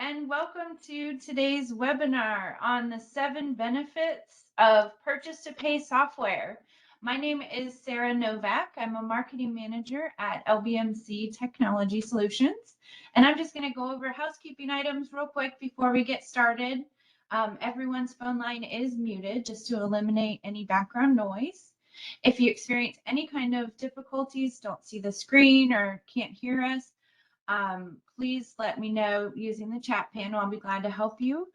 and welcome to today's webinar on the 7 benefits of purchase-to-pay software. My name is Sarah Novak. I'm a marketing manager at LBMC Technology Solutions, and I'm just going to go over housekeeping items real quick before we get started. Everyone's phone line is muted just to eliminate any background noise. If you experience any kind of difficulties, don't see the screen, or can't hear us, please let me know using the chat panel. I'll be glad to help you.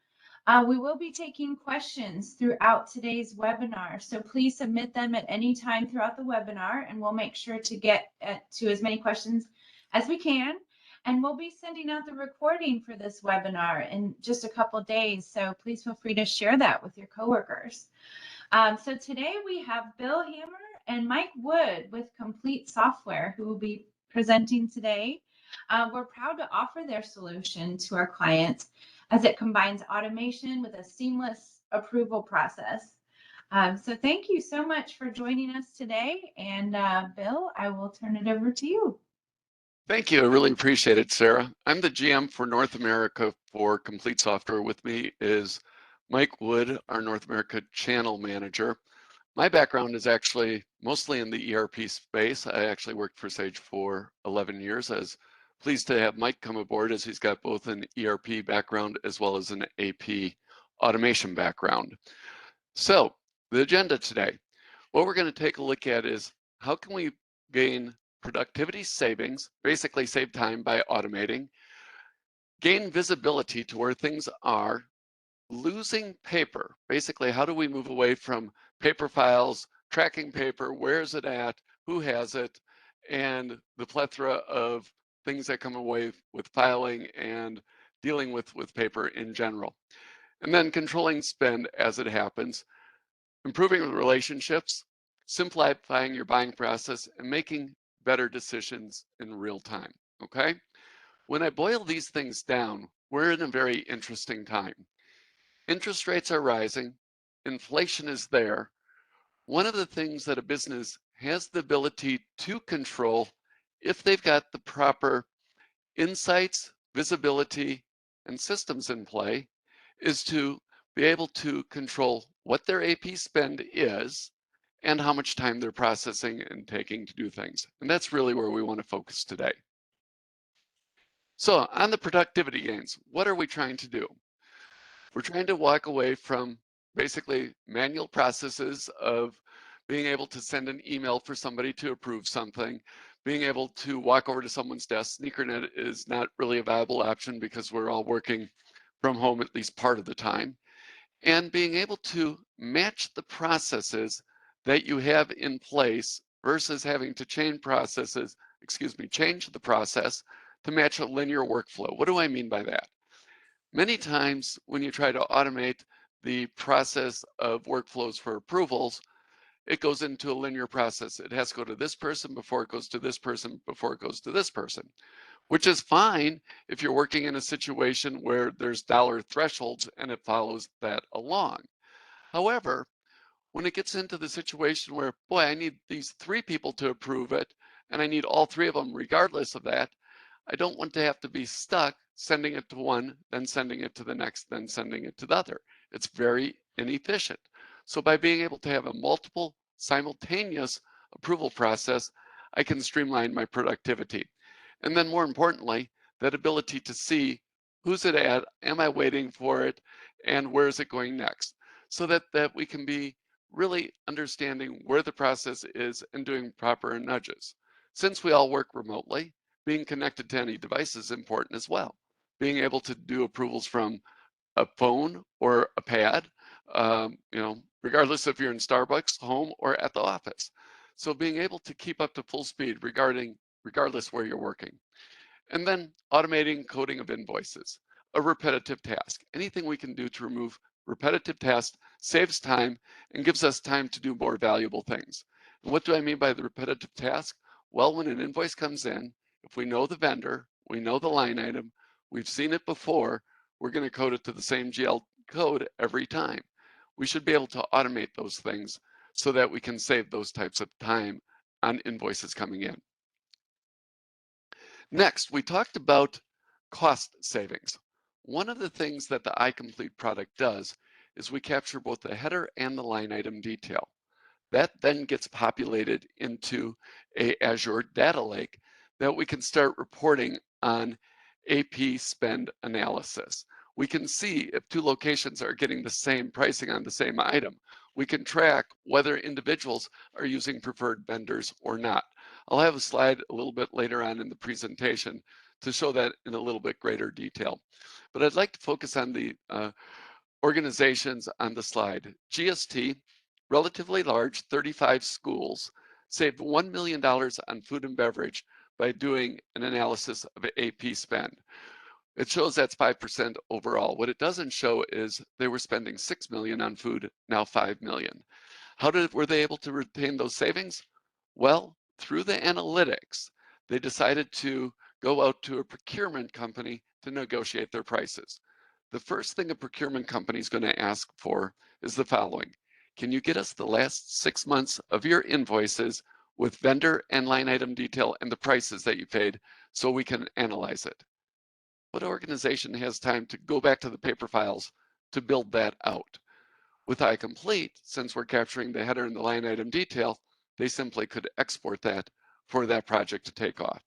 We will be taking questions throughout today's webinar, so please submit them at any time throughout the webinar, and we'll make sure to get to as many questions as we can. And we'll be sending out the recording for this webinar in just a couple of days, so please feel free to share that with your coworkers. So today we have Bill Hammer and Mike Wood with Compleat Software, who will be presenting today. We're proud to offer their solution to our clients as it combines automation with a seamless approval process. So thank you so much for joining us today. And Bill, I will turn it over to you. Thank you. I really appreciate it, Sarah. I'm the GM for North America for Compleat Software. With me is Mike Wood, our North America channel manager. My background is actually mostly in the ERP space. I actually worked for Sage for 11 years. I was pleased to have Mike come aboard, as he's got both an ERP background as well as an AP automation background. So the agenda today, what we're going to take a look at is how can we gain productivity savings, basically save time by automating, gain visibility to where things are, losing paper. Basically, how do we move away from paper files, tracking paper, where is it at, who has it, and the plethora of things that come away with filing and dealing with paper in general. And then controlling spend as it happens, improving relationships, simplifying your buying process, and making better decisions in real time, okay? When I boil these things down, we're in a very interesting time. Interest rates are rising, inflation is there. One of the things that a business has the ability to control, if they've got the proper insights, visibility, and systems in play, is to be able to control what their AP spend is and how much time they're processing and taking to do things. And that's really where we want to focus today. So on the productivity gains, what are we trying to do? We're trying to walk away from basically manual processes of being able to send an email for somebody to approve something, being able to walk over to someone's desk. SneakerNet is not really a viable option because we're all working from home at least part of the time, and being able to match the processes that you have in place versus having to change the process to match a linear workflow. What do I mean by that? Many times when you try to automate the process of workflows for approvals, it goes into a linear process. It has to go to this person before it goes to this person before it goes to this person, which is fine if you're working in a situation where there's dollar thresholds and it follows that along. However, when it gets into the situation where, boy, I need these 3 people to approve it, and I need all 3 of them regardless of that, I don't want to have to be stuck sending it to one, then sending it to the next, then sending it to the other. It's very inefficient. So by being able to have a multiple simultaneous approval process, I can streamline my productivity. And then more importantly, that ability to see who's it at, am I waiting for it, and where is it going next? So that we can be really understanding where the process is and doing proper nudges. Since we all work remotely, being connected to any device is important as well. Being able to do approvals from a phone or a pad, regardless if you're in Starbucks, home, or at the office. So being able to keep up to full speed regardless where you're working. And then automating coding of invoices, a repetitive task. Anything we can do to remove repetitive tasks saves time and gives us time to do more valuable things. And what do I mean by the repetitive task? Well, when an invoice comes in, if we know the vendor, we know the line item, we've seen it before, we're going to code it to the same GL code every time. We should be able to automate those things so that we can save those types of time on invoices coming in. Next, we talked about cost savings. One of the things that the iComplete product does is we capture both the header and the line item detail. That then gets populated into a Azure data lake that we can start reporting on AP spend analysis. We can see if two locations are getting the same pricing on the same item. We can track whether individuals are using preferred vendors or not. I'll have a slide a little bit later on in the presentation to show that in a little bit greater detail. But I'd like to focus on the organizations on the slide. GST, relatively large, 35 schools, saved $1 million on food and beverage by doing an analysis of AP spend. It shows that's 5% overall. What it doesn't show is they were spending $6 million on food, now $5 million. Were they able to retain those savings? Well, through the analytics, they decided to go out to a procurement company to negotiate their prices. The first thing a procurement company is going to ask for is the following. Can you get us the last 6 months of your invoices with vendor and line item detail and the prices that you paid so we can analyze it? What organization has time to go back to the paper files to build that out? With iComplete, since we're capturing the header and the line item detail, they simply could export that for that project to take off.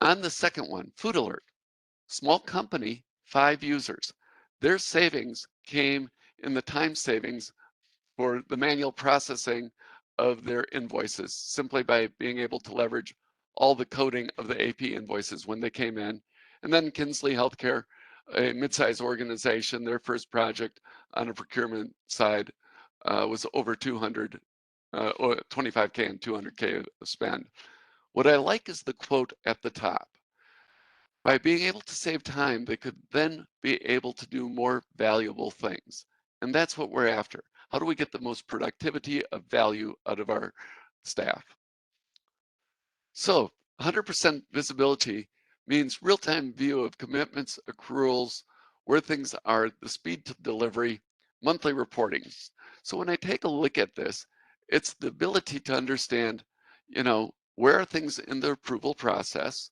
On the second one, Food Alert, small company, 5 users. Their savings came in the time savings for the manual processing of their invoices, simply by being able to leverage all the coding of the AP invoices when they came in. And then Kinsley Healthcare, a mid-sized organization, their first project on a procurement side was over 200, or 25K and 200K spend. What I like is the quote at the top. By being able to save time, they could then be able to do more valuable things. And that's what we're after. How do we get the most productivity of value out of our staff? So 100% visibility means real-time view of commitments, accruals, where things are, the speed to delivery, monthly reporting. So when I take a look at this, it's the ability to understand, where are things in the approval process,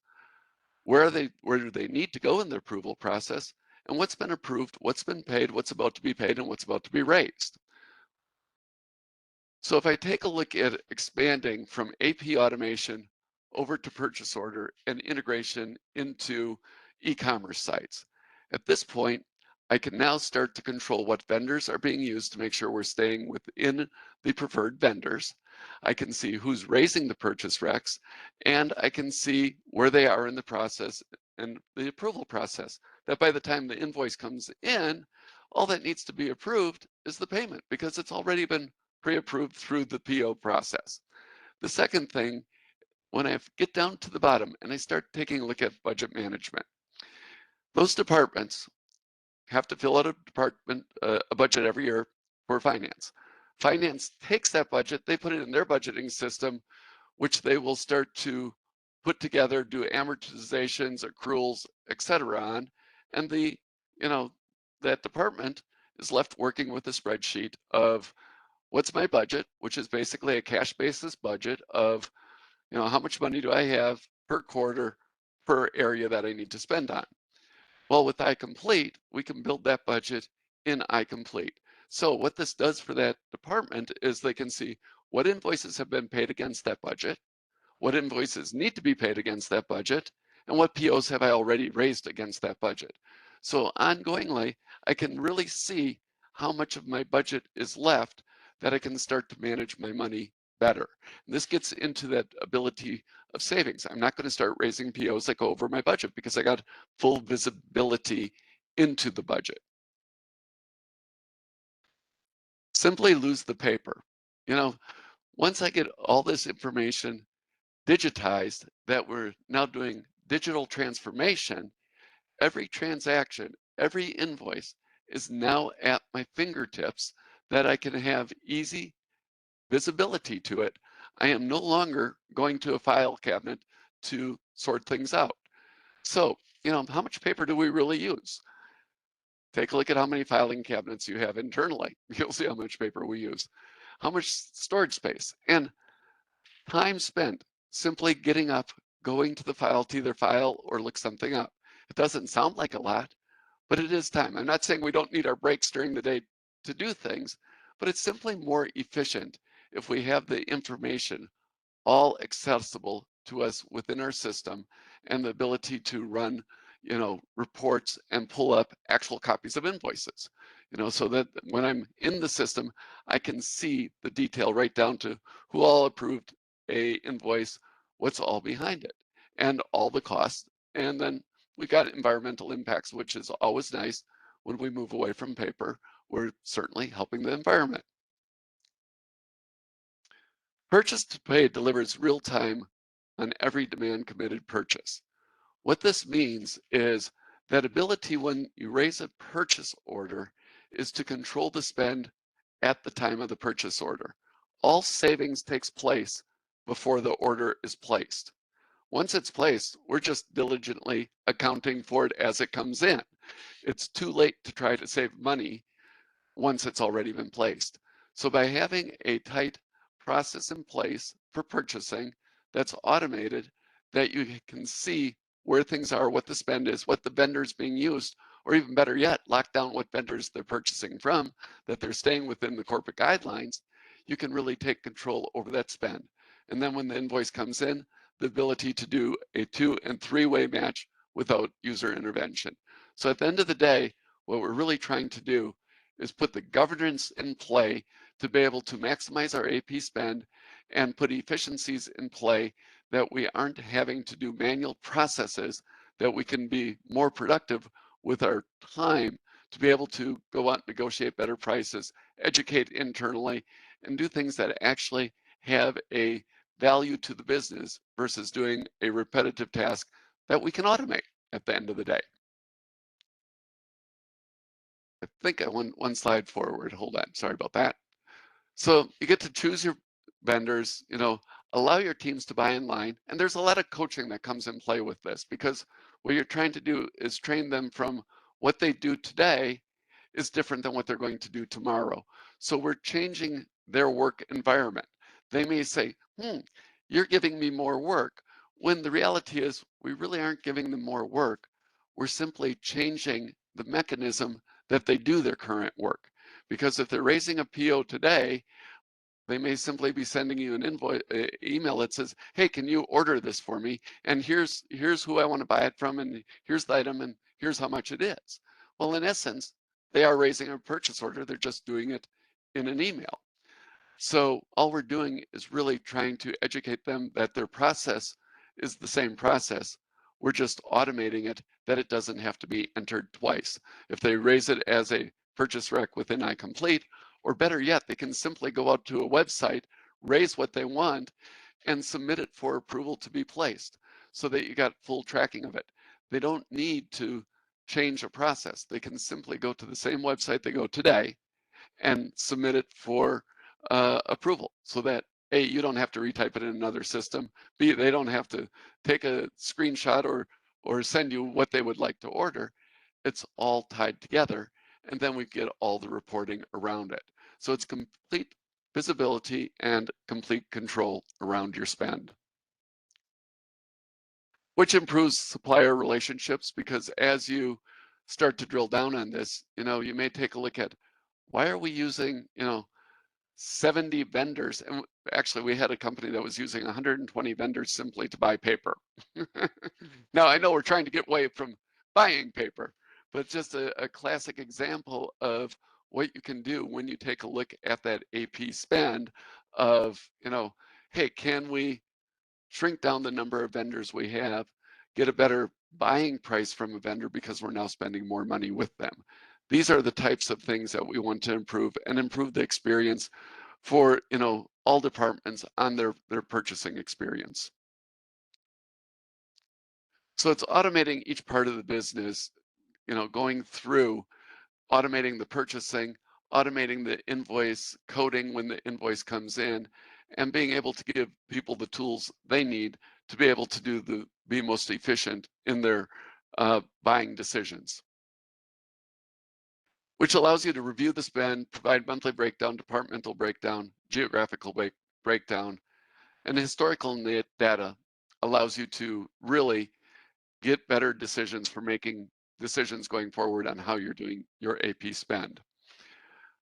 where do they need to go in the approval process, and what's been approved, what's been paid, what's about to be paid, and what's about to be raised. So if I take a look at expanding from AP automation over to purchase order and integration into e-commerce sites, at this point, I can now start to control what vendors are being used to make sure we're staying within the preferred vendors. I can see who's raising the purchase recs, and I can see where they are in the process and the approval process. That by the time the invoice comes in, all that needs to be approved is the payment because it's already been pre-approved through the PO process. The second thing, when I get down to the bottom and I start taking a look at budget management, those departments have to fill out a budget every year for finance. Finance takes that budget, they put it in their budgeting system, which they will start to put together, do amortizations, accruals, etc. on, and that department is left working with a spreadsheet of what's my budget, which is basically a cash basis budget of, how much money do I have per quarter per area that I need to spend on. Well, with iComplete, we can build that budget in iComplete. So what this does for that department is they can see what invoices have been paid against that budget, what invoices need to be paid against that budget, and what POs have I already raised against that budget. So ongoingly, I can really see how much of my budget is left that I can start to manage my money better. And this gets into that ability of savings. I'm not going to start raising POs that go over my budget because I got full visibility into the budget. Simply lose the paper. Once I get all this information digitized, that we're now doing digital transformation, every transaction, every invoice is now at my fingertips that I can have easy visibility to it. I am no longer going to a file cabinet to sort things out. So, how much paper do we really use? Take a look at how many filing cabinets you have internally. You'll see how much paper we use. How much storage space and time spent simply getting up, going to the file to either file or look something up. It doesn't sound like a lot, but it is time. I'm not saying we don't need our breaks during the day to do things, but it's simply more efficient if we have the information all accessible to us within our system and the ability to run, reports and pull up actual copies of invoices, so that when I'm in the system, I can see the detail right down to who all approved a invoice, what's all behind it, and all the costs. And then we got environmental impacts, which is always nice. When we move away from paper, we're certainly helping the environment. Purchase to pay delivers real time on every demand committed purchase. What this means is that ability when you raise a purchase order is to control the spend at the time of the purchase order. All savings takes place before the order is placed. Once it's placed, we're just diligently accounting for it as it comes in. It's too late to try to save money once it's already been placed. So by having a tight process in place for purchasing that's automated, that you can see where things are, what the spend is, what the vendor's being used, or even better yet, lock down what vendors they're purchasing from, that they're staying within the corporate guidelines, you can really take control over that spend. And then when the invoice comes in, the ability to do a 2- and 3-way match without user intervention. So at the end of the day, what we're really trying to do is put the governance in play to be able to maximize our AP spend and put efficiencies in play that we aren't having to do manual processes, that we can be more productive with our time to be able to go out and negotiate better prices, educate internally, and do things that actually have a value to the business versus doing a repetitive task that we can automate at the end of the day. I think I went one slide forward. Hold on, sorry about that. So you get to choose your vendors, allow your teams to buy in line. And there's a lot of coaching that comes in play with this, because what you're trying to do is train them from what they do today is different than what they're going to do tomorrow. So we're changing their work environment. They may say, you're giving me more work, when the reality is we really aren't giving them more work. We're simply changing the mechanism that they do their current work. Because if they're raising a PO today, they may simply be sending you an invoice email that says, hey, can you order this for me? And here's who I want to buy it from, and here's the item, and here's how much it is. Well, in essence, they are raising a purchase order. They're just doing it in an email. So all we're doing is really trying to educate them that their process is the same process. We're just automating it, that it doesn't have to be entered twice. If they raise it as a purchase rec within iComplete, or better yet, they can simply go out to a website, raise what they want, and submit it for approval to be placed, so that you got full tracking of it. They don't need to change a process. They can simply go to the same website they go today and submit it for approval, so that A, you don't have to retype it in another system, B, they don't have to take a screenshot or send you what they would like to order. It's all tied together, and then we get all the reporting around it. So it's complete visibility and complete control around your spend, which improves supplier relationships, because as you start to drill down on this, you may take a look at, why are we using, 70 vendors? And actually, we had a company that was using 120 vendors simply to buy paper. Now, I know we're trying to get away from buying paper, but just a classic example of what you can do when you take a look at that AP spend of, hey, can we shrink down the number of vendors we have, get a better buying price from a vendor because we're now spending more money with them. These are the types of things that we want to improve, and improve the experience for, all departments on their purchasing experience. So it's automating each part of the business, going through automating the purchasing, automating the invoice coding when the invoice comes in, and being able to give people the tools they need to be able to be most efficient in their buying decisions, which allows you to review the spend, provide monthly breakdown, departmental breakdown, geographical breakdown, and historical data allows you to really get better decisions for making decisions going forward on how you're doing your AP spend.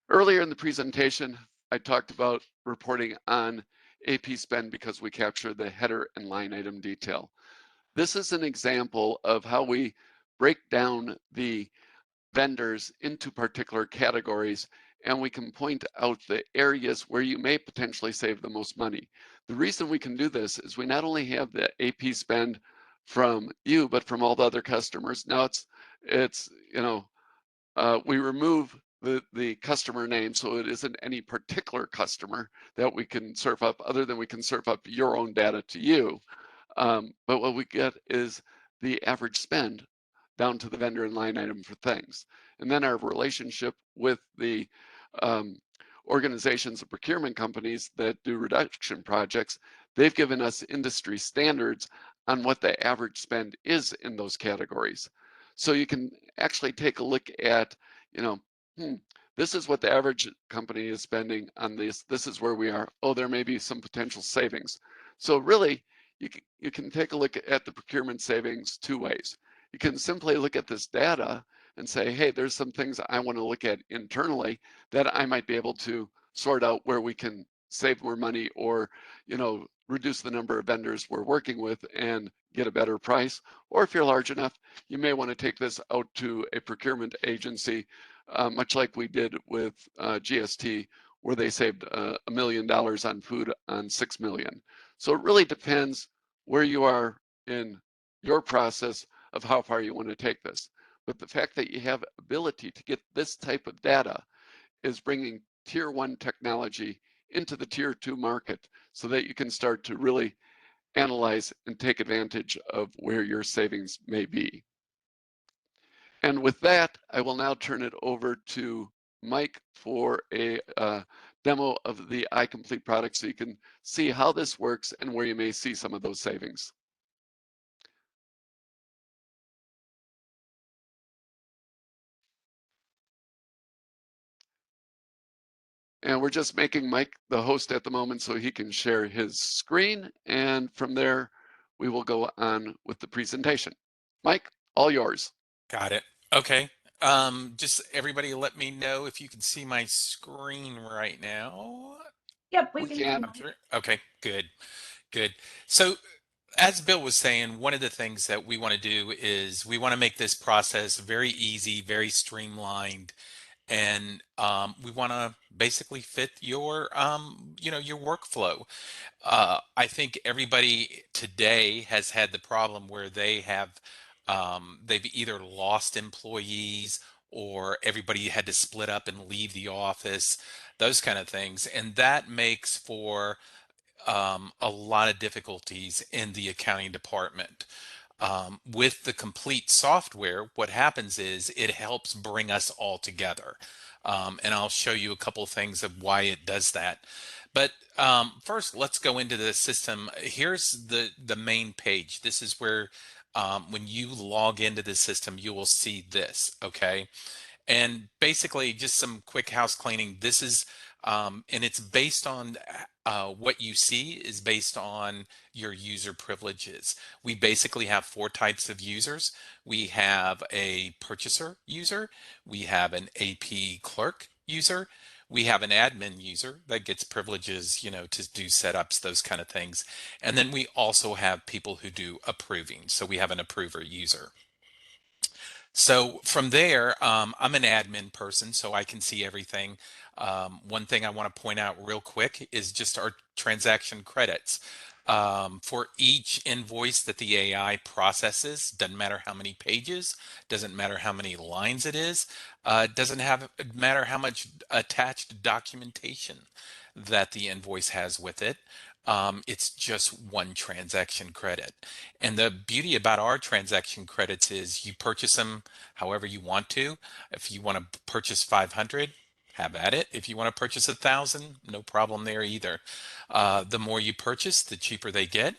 Earlier in the presentation, I talked about reporting on AP spend because we capture the header and line item detail. This is an example of how we break down the vendors into particular categories, and we can point out the areas where you may potentially save the most money. The reason we can do this is we not only have the AP spend from you, but from all the other customers. Now it's we remove the customer name, so it isn't any particular customer that we can serve up, other than we can serve up your own data to you. But what we get is the average spend down to the vendor and line item for things. And then our relationship with the um, organizations and procurement companies that do reduction projects, they've given us industry standards on what the average spend is in those categories. So you can actually take a look at, you know, this is what the average company is spending on this. This is where we are. Oh, there may be some potential savings. So really, you can take a look at the procurement savings two ways. You can simply look at this data and say, hey, there's some things I want to look at internally that I might be able to sort out where we can save more money, or reduce the number of vendors we're working with and get a better price. Or if you're large enough, you may want to take this out to a procurement agency, much like we did with GST, where they saved $1 million on food on 6 million. So it really depends where you are in your process of how far you want to take this. But the fact that you have ability to get this type of data is bringing tier 1 technology into the tier 2 market, so that you can start to really analyze and take advantage of where your savings may be. And with that, I will now turn it over to Mike for a demo of the iComplete product, so you can see how this works and where you may see some of those savings. And we're just making Mike the host at the moment so he can share his screen. And from there, we will go on with the presentation. Mike, all yours. Got it. Okay. Just everybody let me know if you can see my screen right now. Yep, we We can see. can. I'm sure. Okay, good, good. So as Bill was saying, one of the things that we want to do is we want to make this process very easy, very streamlined, and we want to basically fit your workflow. I think everybody today has had the problem where they've either lost employees or everybody had to split up and leave the office, those kind of things, and that makes for a lot of difficulties in the accounting department. With the Compleat software, what happens is it helps bring us all together. And I'll show you a couple of things of why it does that. But first, let's go into the system. Here's the main page. This is where when you log into the system, you will see this, okay? And basically, just some quick house cleaning. This is, and it's based on what you see is based on your user privileges. We basically have four types of users. We have a purchaser user, we have an AP clerk user, we have an admin user that gets privileges, to do setups, those kind of things. And then we also have people who do approving. So we have an approver user. So from there, I'm an admin person, so I can see everything. One thing I want to point out real quick is just our transaction credits. For each invoice that the AI processes, doesn't matter how many pages, doesn't matter how many lines it is, doesn't have matter how much attached documentation that the invoice has with it. It's just one transaction credit. And the beauty about our transaction credits is you purchase them however you want to. If you want to purchase 500, have at it. If you want to purchase 1,000, no problem there either. The more you purchase, the cheaper they get,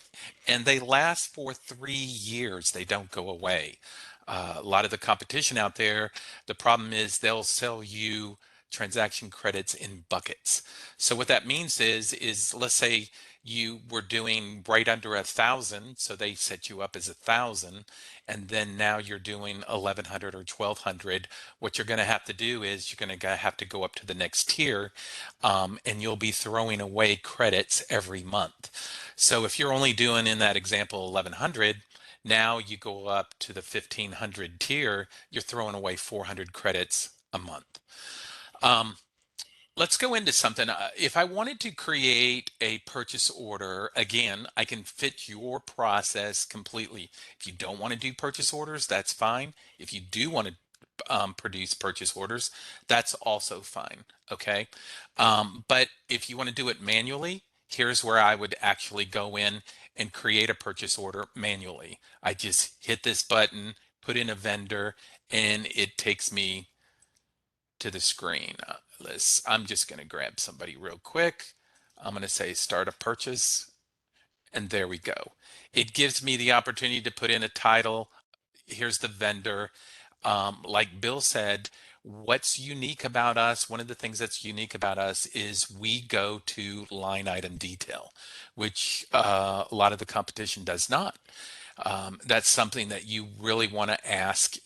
and they last for 3 years. They don't go away. A lot of the competition out there, the problem is they'll sell you transaction credits in buckets. So what that means is let's say you were doing right under 1,000, so they set you up as 1,000, and then now you're doing 1,100 or 1,200. What you're going to have to do is you're going to have to go up to the next tier, and you'll be throwing away credits every month. So if you're only doing, in that example, 1,100, now you go up to the 1,500 tier, you're throwing away 400 credits a month. Let's go into something. If I wanted to create a purchase order, again, I can fit your process completely. If you don't want to do purchase orders, that's fine. If you do want to produce purchase orders, that's also fine. Okay. But if you want to do it manually, here's where I would actually go in and create a purchase order manually. I just hit this button, put in a vendor, and it takes me to the screen. I'm just going to grab somebody real quick. I'm going to say start a purchase, and there we go. It gives me the opportunity to put in a title. Here's the vendor. Like Bill said, what's unique about us, one of the things that's unique about us is we go to line item detail, which a lot of the competition does not. That's something that you really want to ask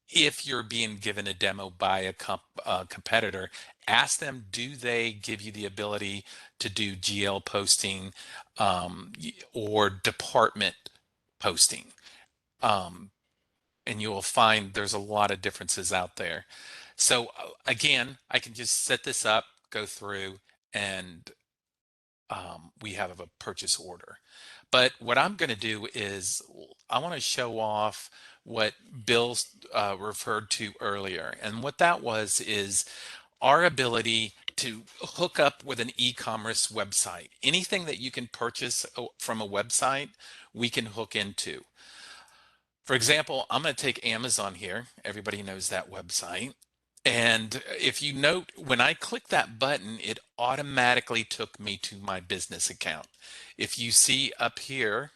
if you're being given a demo by a competitor. Ask them, do they give you the ability to do GL posting or department posting? And you will find there's a lot of differences out there. So again, I can just set this up, go through, and we have a purchase order. But what I'm going to do is I want to show off what Bill referred to earlier. And what that was is our ability to hook up with an e-commerce website. Anything that you can purchase from a website, we can hook into. For example, I'm going to take Amazon here. Everybody knows that website. And if you note, when I clicked that button, it automatically took me to my business account. If you see up here,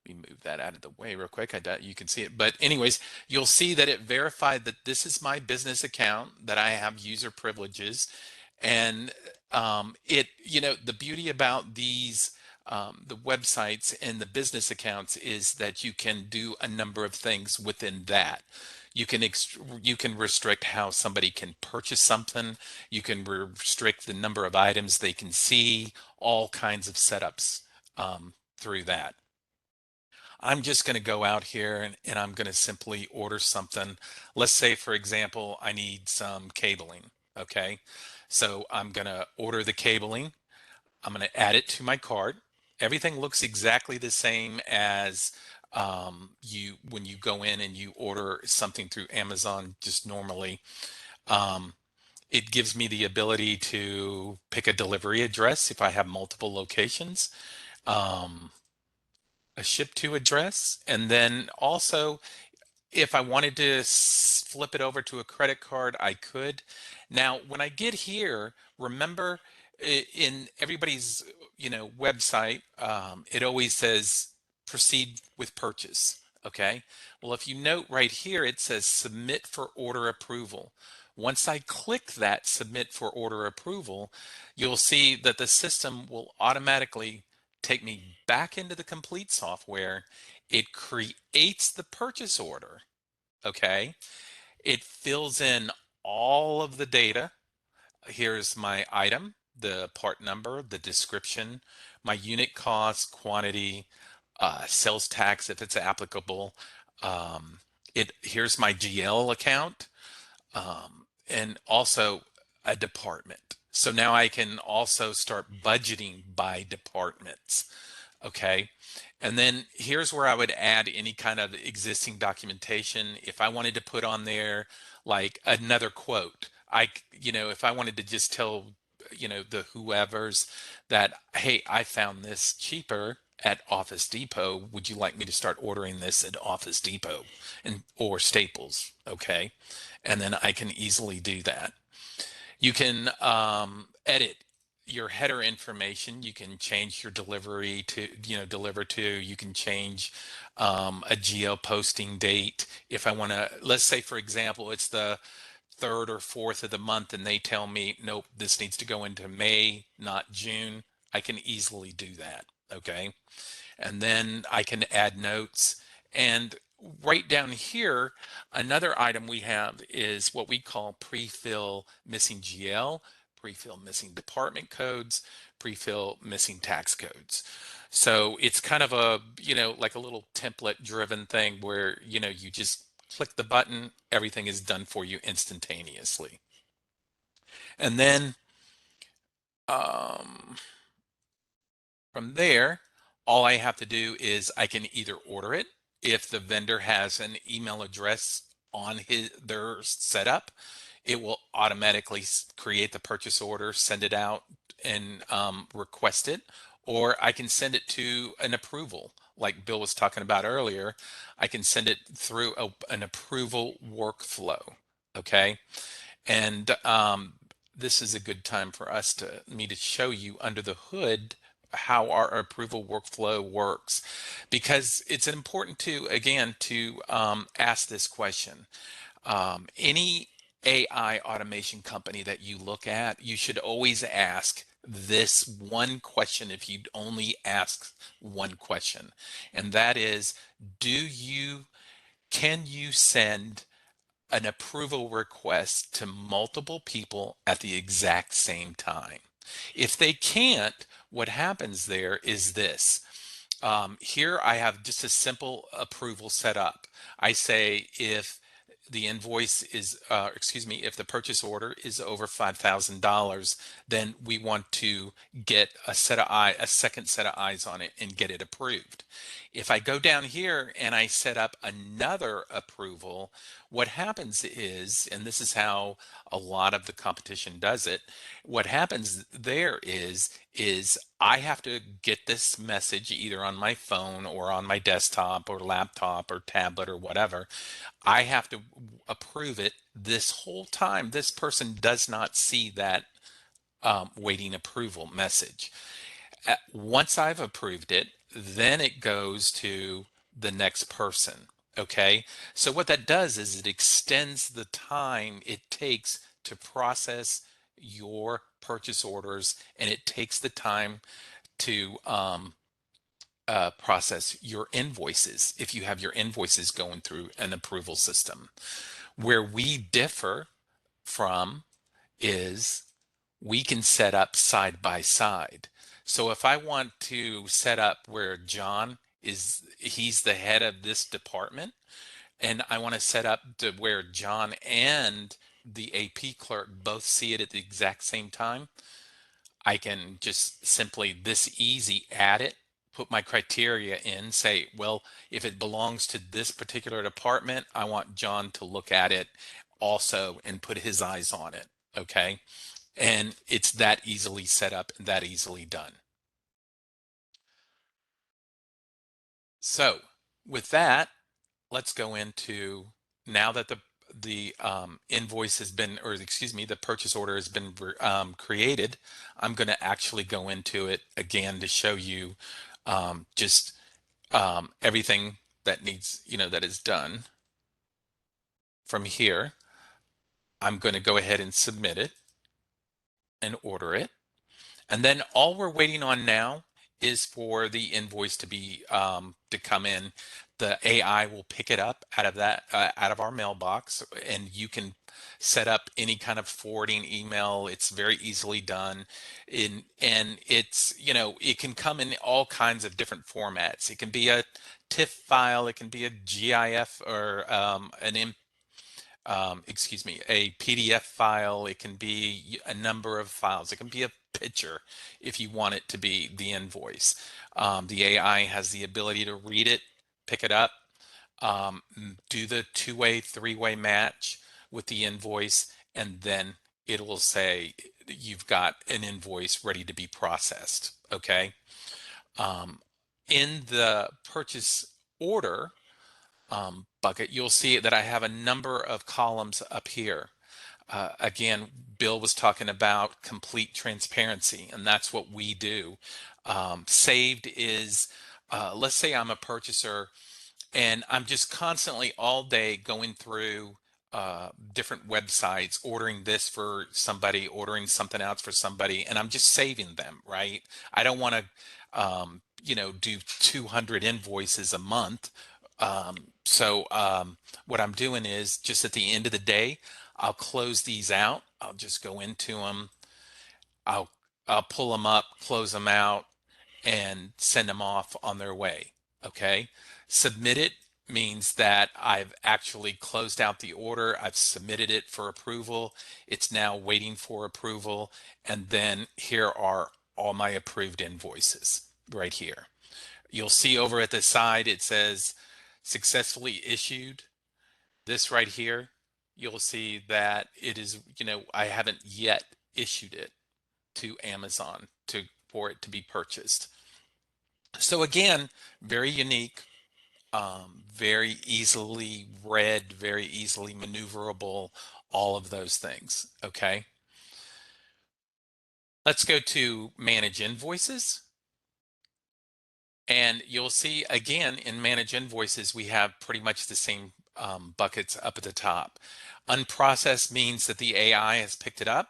let me move that out of the way real quick. I doubt you can see it. But anyways, you'll see that it verified that this is my business account, that I have user privileges. And the beauty about these the websites and the business accounts is that you can do a number of things within that. You can restrict how somebody can purchase something. You can restrict the number of items they can see, all kinds of setups through that. I'm just going to go out here and I'm going to simply order something. Let's say, for example, I need some cabling. Okay. So I'm going to order the cabling. I'm going to add it to my cart. Everything looks exactly the same as when you go in and you order something through Amazon just normally. It gives me the ability to pick a delivery address if I have multiple locations, a ship to address, and then also if I wanted to flip it over to a credit card, I could. Now, when I get here, remember in everybody's website, it always says proceed with purchase. Okay. Well, if you note right here, it says submit for order approval. Once I click that submit for order approval, you'll see that the system will automatically take me back into the Compleat software. It creates the purchase order. Okay. It fills in all of the data. Here's my item, the part number, the description, my unit cost, quantity, sales tax if it's applicable. Here's my GL account, and also a department. So now I can also start budgeting by departments. Okay. And then here's where I would add any kind of existing documentation. If I wanted to put on there like another quote, if I wanted to just tell, the whoever's that, hey, I found this cheaper at Office Depot. Would you like me to start ordering this at Office Depot or Staples? Okay. And then I can easily do that. You can edit your header information. You can change your delivery to, deliver to. You can change a geo posting date. If I want to, let's say, for example, it's the 3rd or 4th of the month and they tell me, nope, this needs to go into May, not June. I can easily do that, okay? And then I can add notes. And right down here, another item we have is what we call pre-fill missing GL, pre-fill missing department codes, pre-fill missing tax codes. So it's kind of a, like a little template driven thing where, you just click the button, everything is done for you instantaneously. And then um, from there, all I have to do is I can either order it if the vendor has an email address on their setup. It will automatically create the purchase order, send it out, and request it. Or I can send it to an approval, like Bill was talking about earlier. I can send it through an approval workflow. Okay. And this is a good time for me to show you under the hood how our approval workflow works, because it's important to ask this question. Any AI automation company that you look at, you should always ask this one question if you only ask one question. And that is, can you send an approval request to multiple people at the exact same time? If they can't, what happens there is this. Here I have just a simple approval set up. I say if the invoice is, if the purchase order is over $5,000, then we want to get a second set of eyes on it and get it approved. If I go down here and I set up another approval, what happens is, and this is how a lot of the competition does it, what happens there is I have to get this message either on my phone or on my desktop or laptop or tablet or whatever. I have to approve it. This whole time, this person does not see that waiting approval message. Once I've approved it, then it goes to the next person. Okay. So what that does is it extends the time it takes to process your purchase orders, and it takes the time to process your invoices if you have your invoices going through an approval system. Where we differ from is we can set up side by side. So if I want to set up where he's the head of this department, and I want to set up to where John and the AP clerk both see it at the exact same time, I can just simply this easy add it, put my criteria in, say, well, if it belongs to this particular department, I want John to look at it also and put his eyes on it. Okay. And it's that easily set up and that easily done. So with that, let's go into, now that the invoice has been, or excuse me, the purchase order has been created, I'm going to actually go into it again to show you just everything that needs, that is done. From here, I'm going to go ahead and submit it and order it. And then all we're waiting on now is for the invoice to come in. The AI will pick it up out of our mailbox, and you can set up any kind of forwarding email. It's very easily done. And it's, it can come in all kinds of different formats. It can be a TIFF file, it can be a GIF or a PDF file. It can be a number of files. It can be a picture if you want it to be the invoice. The AI has the ability to read it, pick it up, do the two-way, three-way match with the invoice, and then it will say you've got an invoice ready to be processed. Okay. In the purchase order bucket, you'll see that I have a number of columns up here. Again, Bill was talking about complete transparency, and that's what we do. Saved is, let's say I'm a purchaser and I'm just constantly all day going through different websites, ordering this for somebody, ordering something else for somebody, and I'm just saving them, right? I don't want to, do 200 invoices a month. So what I'm doing is just at the end of the day, I'll close these out. I'll just go into them. I'll I'll pull them up, close them out, and send them off on their way. Okay. Submit it means that I've actually closed out the order. I've submitted it for approval. It's now waiting for approval. And then here are all my approved invoices right here. You'll see over at the side, it says successfully issued. This right here, you'll see that it is, I haven't yet issued it to Amazon for it to be purchased. So again, very unique, very easily read, very easily maneuverable, all of those things. Okay. Let's go to manage invoices. And you'll see again in manage invoices, we have pretty much the same buckets up at the top. Unprocessed means that the AI has picked it up,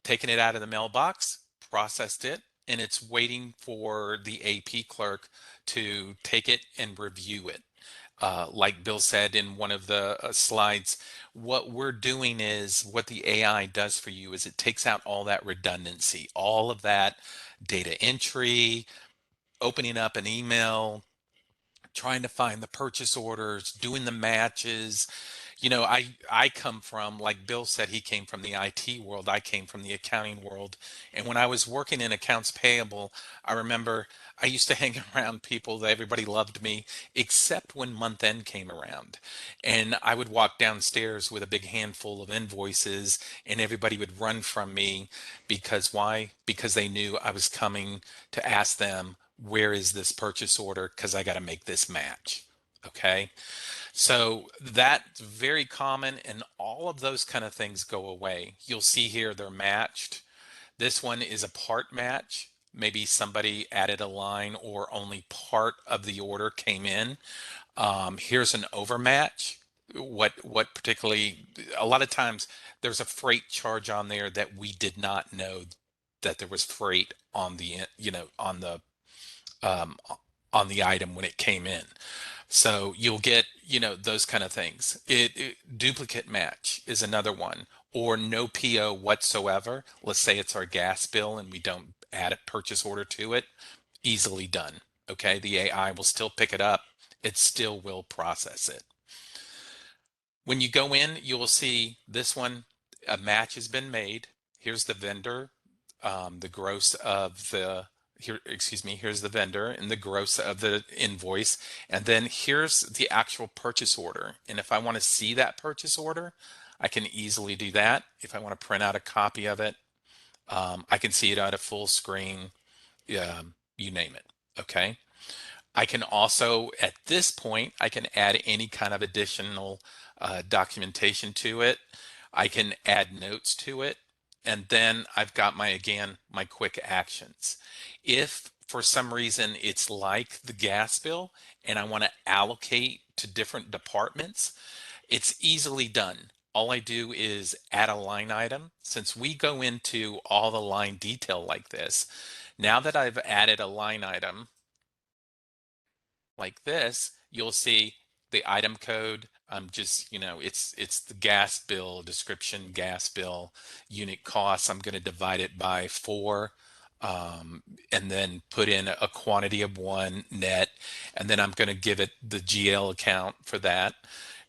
taken it out of the mailbox, processed it, and it's waiting for the AP clerk to take it and review it. Like Bill said in one of the slides, what we're doing is what the AI does for you is it takes out all that redundancy, all of that data entry, opening up an email, trying to find the purchase orders, doing the matches. I come from, like Bill said, he came from the IT world. I came from the accounting world. And when I was working in accounts payable, I remember I used to hang around people that everybody loved me, except when month end came around. And I would walk downstairs with a big handful of invoices, and everybody would run from me because why? Because they knew I was coming to ask them, where is this purchase order? Because I got to make this match. Okay. So that's very common, and all of those kind of things go away. You'll see here they're matched. This one is a part match. Maybe somebody added a line or only part of the order came in. Here's an overmatch. What particularly, a lot of times there's a freight charge on there that we did not know that there was freight on the, um, on the item when it came in. So you'll get, those kind of things. Duplicate match is another one, or no PO whatsoever. Let's say it's our gas bill and we don't add a purchase order to it. Easily done. Okay. The AI will still pick it up. It still will process it. When you go in, you will see this one, a match has been made. Here's the vendor, the gross of the, here's the vendor and the gross of the invoice. And then here's the actual purchase order. And if I want to see that purchase order, I can easily do that. If I want to print out a copy of it, I can see it at a full screen, you name it. Okay. I can also, at this point, I can add any kind of additional documentation to it. I can add notes to it. And then I've got my quick actions. If for some reason it's like the gas bill and I want to allocate to different departments, it's easily done. All I do is add a line item. Since we go into all the line detail like this, now that I've added a line item, like this, you'll see the item code. Just, it's the gas bill description, gas bill unit costs. I'm going to divide it by 4, and then put in a quantity of 1 net, and then I'm going to give it the GL account for that,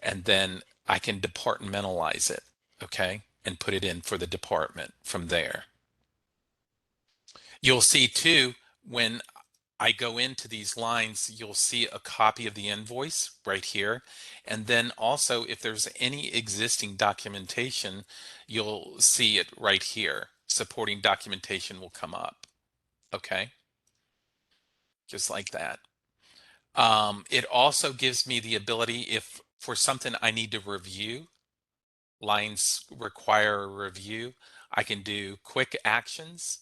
and then I can departmentalize it, okay, and put it in for the department from there. You'll see too, when I go into these lines, you'll see a copy of the invoice right here. And then also, if there's any existing documentation, you'll see it right here. Supporting documentation will come up. Okay. Just like that. It also gives me the ability, if for something I need to review, lines require a review, I can do quick actions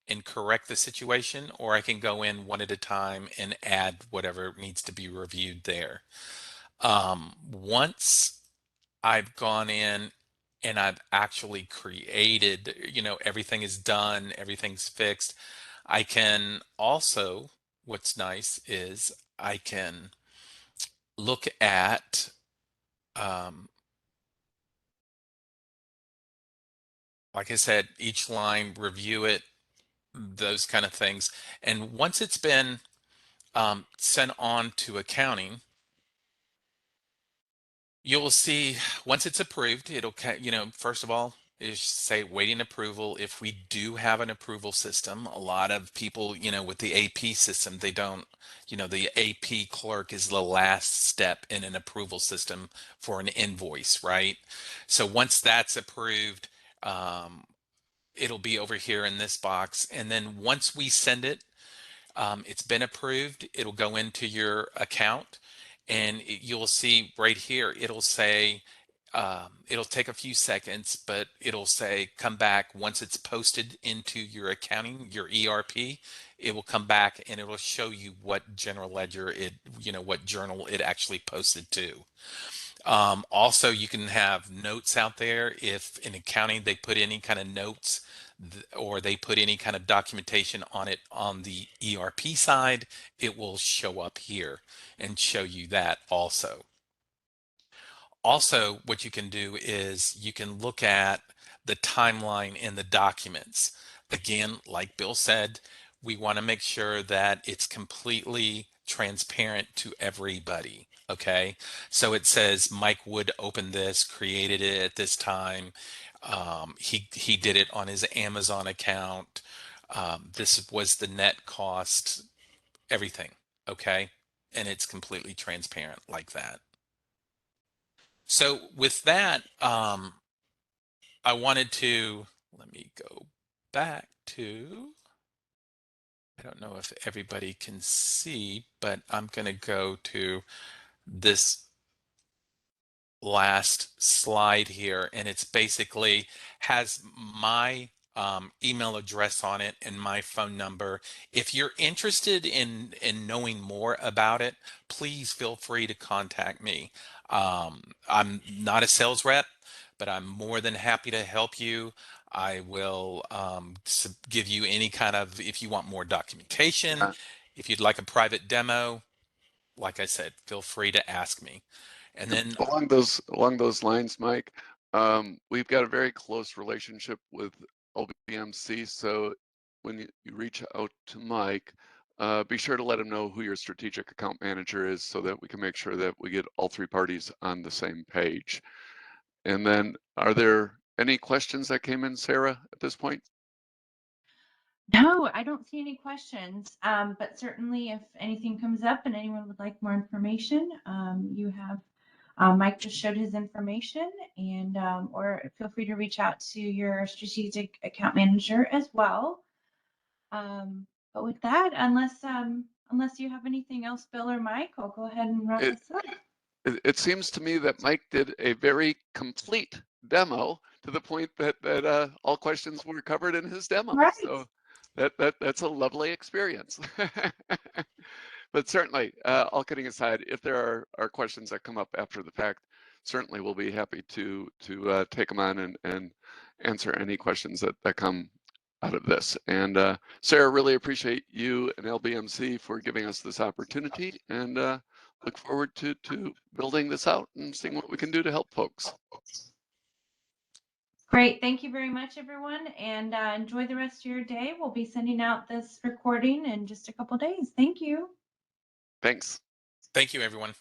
and correct the situation, or I can go in one at a time and add whatever needs to be reviewed there. Once I've gone in and I've actually created, everything is done, everything's fixed. I can also, what's nice is I can look at, um, like I said, each line, review it, those kind of things. And once it's been sent on to accounting, you'll see once it's approved, first of all, is say waiting approval. If we do have an approval system, a lot of people, with the AP system, they don't, the AP clerk is the last step in an approval system for an invoice, right? So once that's approved, um, it'll be over here in this box. And then once we send it, it's been approved. It'll go into your account, and you'll see right here, it'll say, it'll take a few seconds, but it'll say come back once it's posted into your accounting, your ERP. It will come back and it will show you what general ledger what journal it actually posted to. Also, you can have notes out there. If in accounting they put any kind of notes or they put any kind of documentation on it on the ERP side, it will show up here and show you that also. Also, what you can do is you can look at the timeline in the documents. Again, like Bill said, we want to make sure that it's completely transparent to everybody. Okay, so it says Mike Wood opened this, created it at this time. He did it on his Amazon account. This was the net cost, everything. Okay, and it's completely transparent like that. So with that, I wanted to, let me go back to, I don't know if everybody can see, but I'm going to go to this last slide here, and it's basically has my email address on it and my phone number. If you're interested in knowing more about it, please feel free to contact me. I'm not a sales rep, but I'm more than happy to help you. I will give you any kind of, if you want more documentation, if you'd like a private demo, like I said, feel free to ask me. And then Along those lines, Mike, we've got a very close relationship with LBMC. So when you reach out to Mike, be sure to let him know who your strategic account manager is, so that we can make sure that we get all three parties on the same page. And then, are there any questions that came in, Sarah, at this point? No, I don't see any questions, but certainly if anything comes up and anyone would like more information, you have Mike just showed his information, and or feel free to reach out to your strategic account manager as well. But with that, unless you have anything else, Bill or Mike, I'll go ahead and wrap this up. It seems to me that Mike did a very complete demo, to the point that all questions were covered in his demo. Right. So that's a lovely experience. But certainly, all kidding aside, if there are questions that come up after the fact, certainly we'll be happy to take them on and answer any questions that come out of this. And Sarah, really appreciate you and LBMC for giving us this opportunity, and look forward to building this out and seeing what we can do to help folks. Great. Thank you very much, everyone, and enjoy the rest of your day. We'll be sending out this recording in just a couple days. Thank you. Thanks. thank you, everyone.